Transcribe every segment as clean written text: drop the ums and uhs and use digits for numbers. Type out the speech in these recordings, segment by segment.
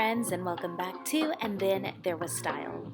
friends, and welcome back to And Then There Was Style.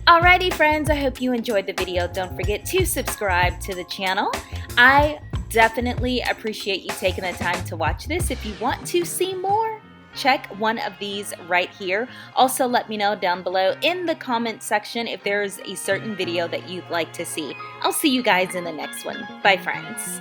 Alrighty friends, I hope you enjoyed the video. Don't forget to subscribe to the channel. I definitely appreciate you taking the time to watch this. If you want to see more, check one of these right here. Also, let me know down below in the comment section if there's a certain video that you'd like to see. I'll see you guys in the next one. Bye friends.